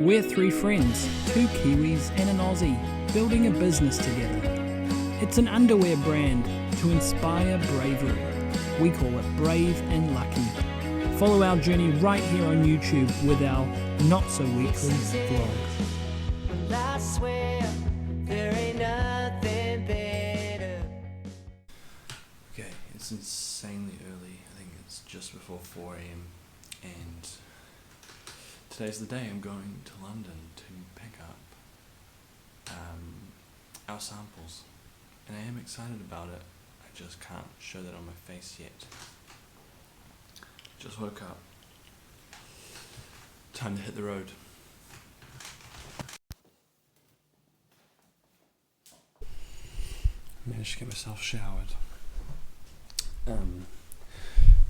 We're three friends, two Kiwis and an Aussie, building a business together. It's an underwear brand to inspire bravery. We call it Brave and Lucky. Follow our journey right here on YouTube with our not-so-weekly vlogs. I swear there ain't nothing better. Okay, it's insanely early. I think it's just before 4 a.m. and today's the day I'm going to London to pick up our samples. And I am excited about it. I just can't show that on my face yet. Just woke up. Time to hit the road. Managed to get myself showered.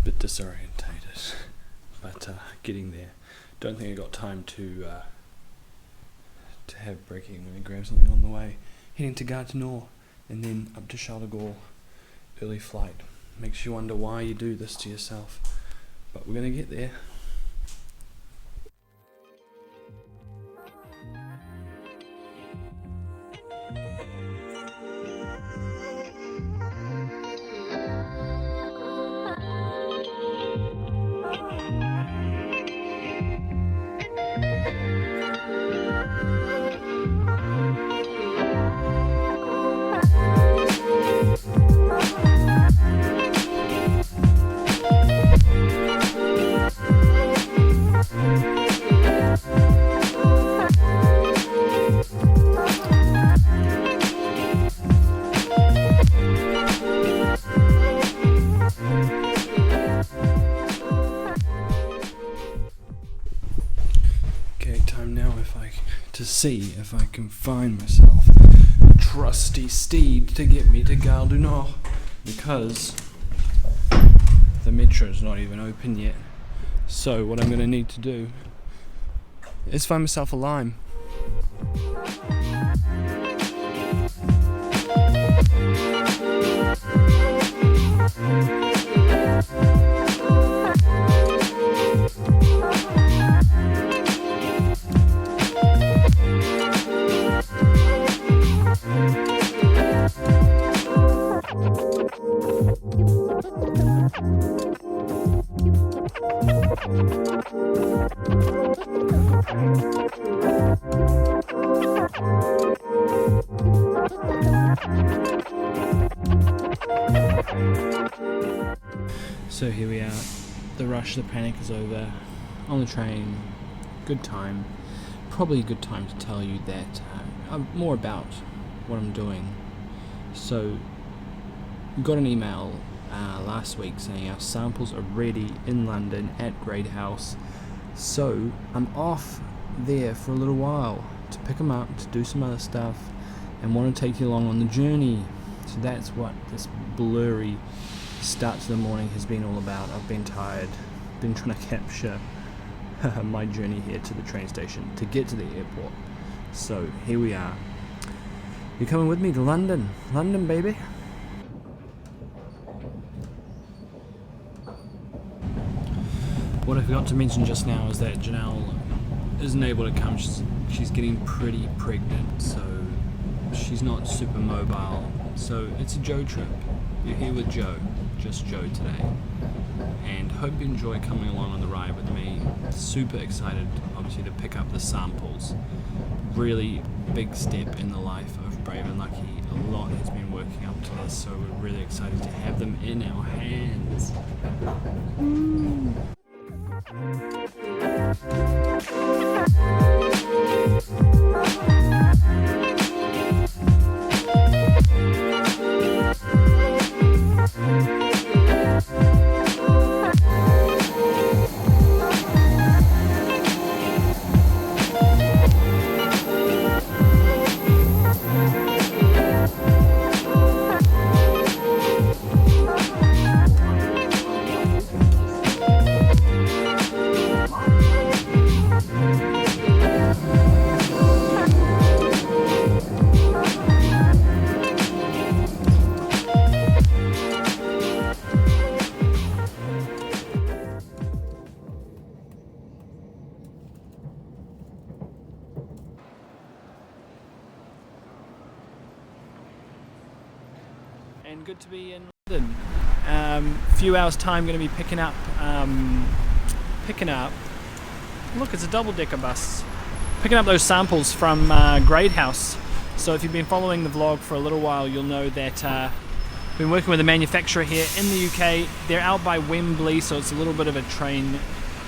Bit disorientated, but getting there. Don't think I got time to have breaking. I'm going to grab something on the way. Heading to Gare du Nord and then up to Charles de Gaulle. Early flight. Makes you wonder why you do this to yourself. But we're going to get there. Time now to see if I can find myself a trusty steed to get me to Gare du Nord, because the metro is not even open yet. So what I'm going to need to do is find myself a lime. So here we are, the rush, the panic is over, on the train, good time. Probably a good time to tell you that more about what I'm doing. So, we got an email last week saying our samples are ready in London at Great House. So, I'm off there for a little while to pick them up, to do some other stuff, and want to take you along on the journey. So that's what this blurry start to the morning has been all about. I've been tired, been trying to capture my journey here to the train station to get to the airport. So here we are. You're coming with me to London. London, baby. What I forgot to mention just now is that Janelle isn't able to come. She's getting pretty pregnant, so she's not super mobile. So it's a Joe trip. You're here with Joe, just Joe today. And hope you enjoy coming along on the ride with me. Super excited, obviously, to pick up the samples. Really big step in the life of Brave and Lucky. A lot has been working up to this, so we're really excited to have them in our hands. good to be in London. Few hours time, going to be picking up. Look, it's a double-decker bus. Picking up those samples from Grade House. So if you've been following the vlog for a little while, you'll know that I've been working with a manufacturer here in the UK. They're out by Wembley, so it's a little bit of a train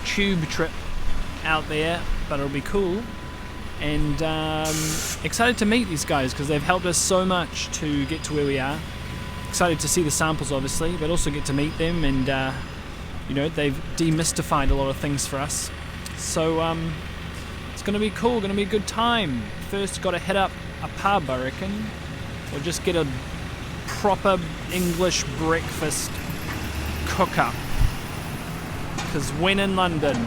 tube trip out there, but it'll be cool. And excited to meet these guys because they've helped us so much to get to where we are. Excited to see the samples, obviously, but also get to meet them, and you know, they've demystified a lot of things for us. So it's going to be cool, going to be a good time. First, got to hit up a pub, I reckon, or just get a proper English breakfast cook-up. Because when in London,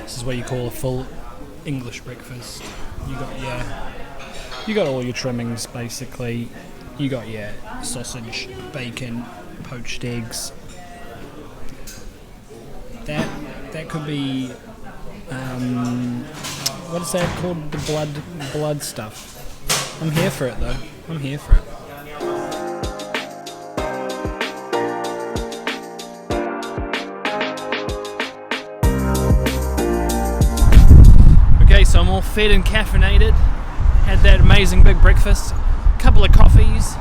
this is what you call a full English breakfast. You got all your trimmings basically. You got your sausage, bacon, poached eggs. That could be what is that called? The blood stuff. I'm here for it though. I'm here for it. Okay, so I'm all fed and caffeinated. Had that amazing big breakfast, couple of coffees,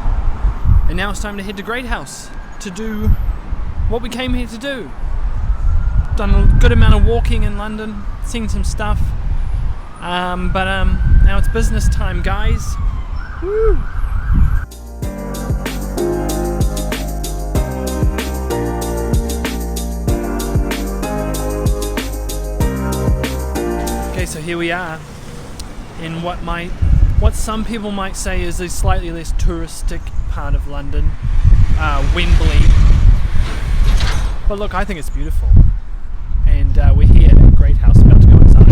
and now it's time to head to Great House to do what we came here to do. Done a good amount of walking in London, seen some stuff, but now it's business time, guys. Woo! Okay, so here we are in what some people might say is a slightly less touristic part of London, Wembley. But look, I think it's beautiful. And we're here at Great House, about to go inside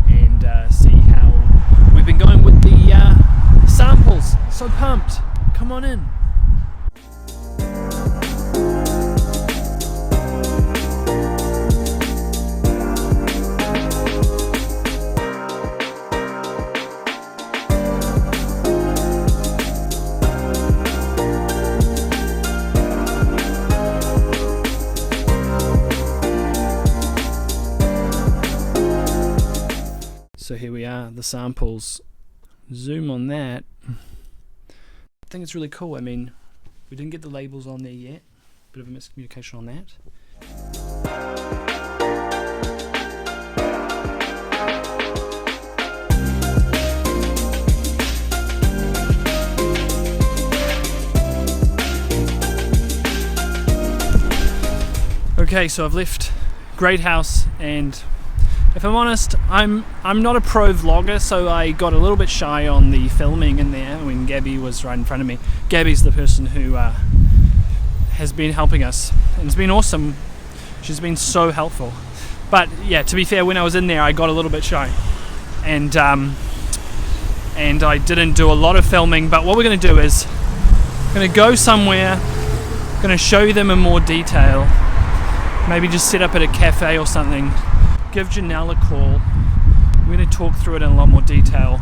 and see how we've been going with the samples. So pumped. Come on in. So here we are, the samples. Zoom on that. I think it's really cool. I mean, we didn't get the labels on there yet. Bit of a miscommunication on that. Okay, so I've left Great House, and if I'm honest, I'm not a pro vlogger, so I got a little bit shy on the filming in there when Gabby was right in front of me. Gabby's the person who has been helping us, and it's been awesome. She's been so helpful. But yeah, to be fair, when I was in there, I got a little bit shy, and I didn't do a lot of filming. But what we're going to do is, we're going to go somewhere, going to show them in more detail. Maybe just set up at a cafe or something. Give Janelle a call. We're going to talk through it in a lot more detail.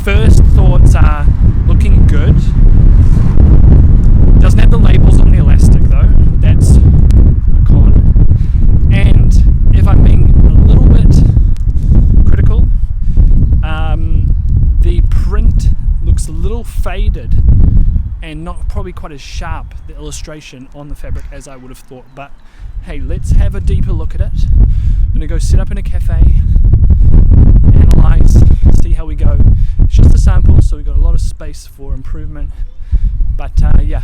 First thoughts are looking good. Doesn't have the labels on the elastic though. That's a con. And if I'm being a little bit critical, the print looks a little faded and not probably quite as sharp, the illustration on the fabric, as I would have thought. But hey, let's have a deeper look at it. I'm going to go sit up in a cafe, analyze, see how we go. It's just a sample, so we've got a lot of space for improvement. But yeah.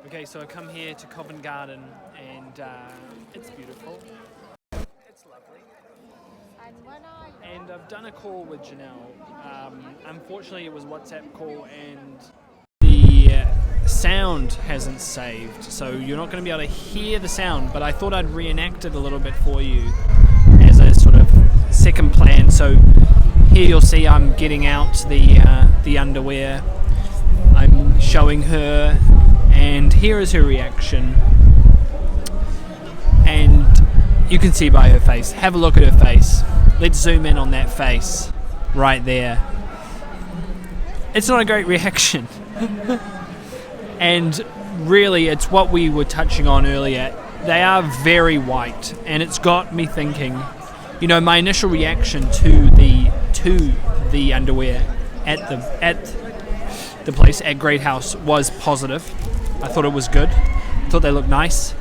Okay, so I come here to Covent Garden, and it's beautiful. It's lovely. And I've done a call with Janelle. Unfortunately, it was WhatsApp call, and the sound hasn't saved, so you're not going to be able to hear the sound. But I thought I'd reenact it a little bit for you as a sort of second plan. So here you'll see I'm getting out the underwear. I'm showing her, and here is her reaction. And you can see by her face. Have a look at her face. Let's zoom in on that face right there. It's not a great reaction. And really, it's what we were touching on earlier. They are very white, and it's got me thinking. My initial reaction to the underwear at the place at Great House was positive. I thought it was good. I thought they looked nice.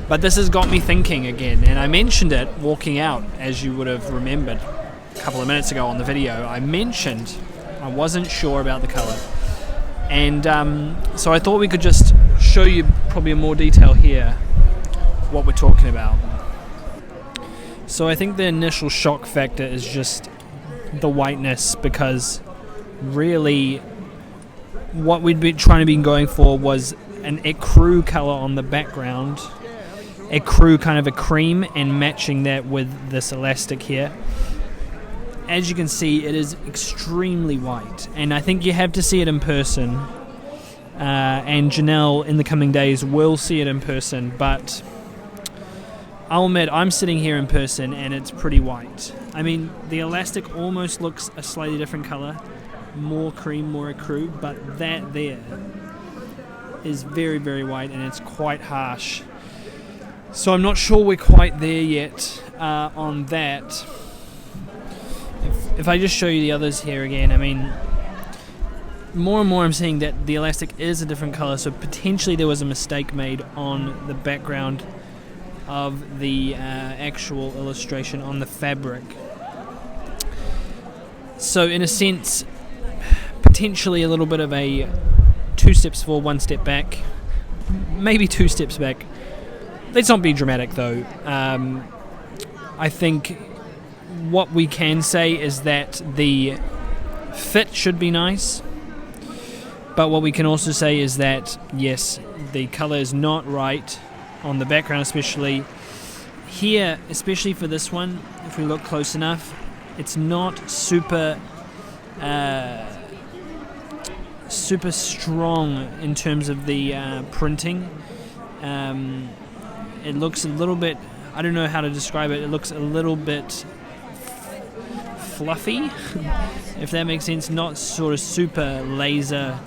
But this has got me thinking again, and I mentioned it walking out, as you would have remembered a couple of minutes ago on the video. I mentioned I wasn't sure about the colour, and so I thought we could just show you probably in more detail here what we're talking about. So I think the initial shock factor is just the whiteness, because really what we'd be trying to be going for was an ecru colour on the background, ecru kind of a cream, and matching that with this elastic here. As you can see, it is extremely white, and I think you have to see it in person, and Janelle in the coming days will see it in person, but I'll admit I'm sitting here in person and it's pretty white. I mean, the elastic almost looks a slightly different colour, more cream, more ecru, but that there is very, very white, and it's quite harsh. So I'm not sure we're quite there yet on that. If I just show you the others here again, I mean, more and more I'm seeing that the elastic is a different colour, so potentially there was a mistake made on the background of the actual illustration on the fabric. So in a sense, potentially a little bit of a 2 steps forward, 1 step back, maybe 2 steps back. Let's not be dramatic though. I think what we can say is that the fit should be nice, but what we can also say is that yes, the colour is not right on the background, especially here, especially for this one. If we look close enough, it's not super strong in terms of the printing. It looks a little bit, I don't know how to describe it, it looks a little bit fluffy, if that makes sense, not sort of super laser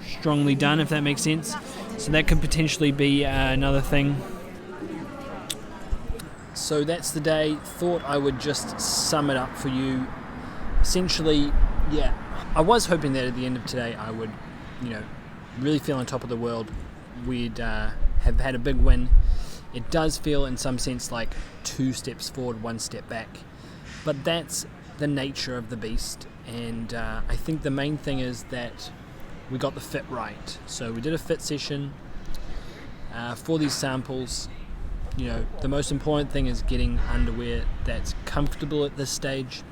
strongly done, if that makes sense. So that could potentially be another thing. So that's the day. Thought I would just sum it up for you. Essentially, yeah, I was hoping that at the end of today I would, really feel on top of the world. We'd have had a big win. It does feel in some sense like 2 steps forward, 1 step back, but that's the nature of the beast. And I think the main thing is that we got the fit right. So we did a fit session for these samples. The most important thing is getting underwear that's comfortable at this stage.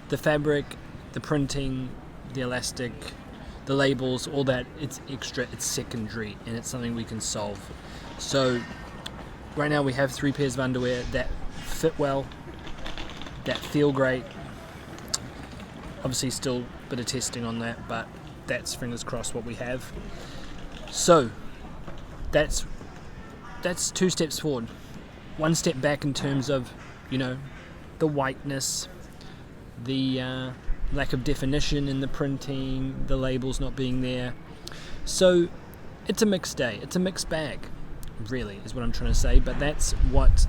The fabric, the printing, the elastic, the labels, all that, it's extra, it's secondary, and it's something we can solve. So right now we have 3 pairs of underwear that fit well, that feel great. Obviously still a bit of testing on that, but that's, fingers crossed, what we have. So that's 2 steps forward, 1 step back in terms of the whiteness, the lack of definition in the printing, the labels not being there. So it's a mixed day, it's a mixed bag, really, is what I'm trying to say. But that's what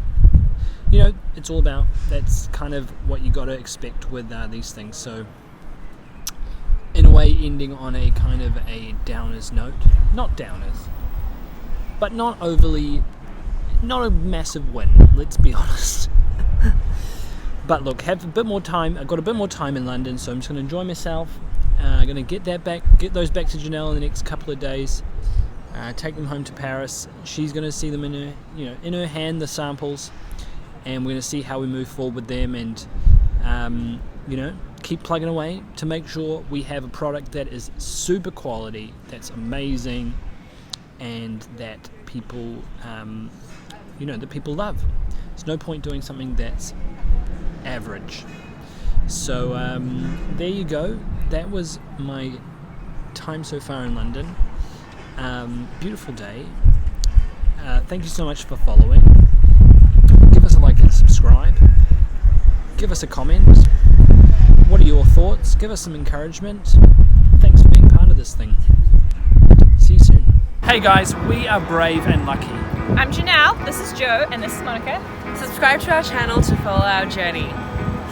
it's all about. That's kind of what you got to expect with these things. So in a way, ending on a kind of a downers note, not downers, but not a massive win, let's be honest. But look, have a bit more time. I've got a bit more time in London, so I'm just going to enjoy myself. I'm going to get those back to Janelle in the next couple of days. Take them home to Paris. She's going to see them in her hand, the samples, and we're going to see how we move forward with them, and keep plugging away to make sure we have a product that is super quality, that's amazing, and that people, that people love. There's no point doing something that's average. So there you go. That was my time so far in London. Beautiful day. Thank you so much for following. Give us a like and subscribe. Give us a comment. What are your thoughts? Give us some encouragement. Thanks for being part of this thing. See you soon. Hey guys, we are Brave and Lucky. I'm Janelle, this is Joe, and this is Monica. Subscribe to our channel to follow our journey.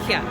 Here.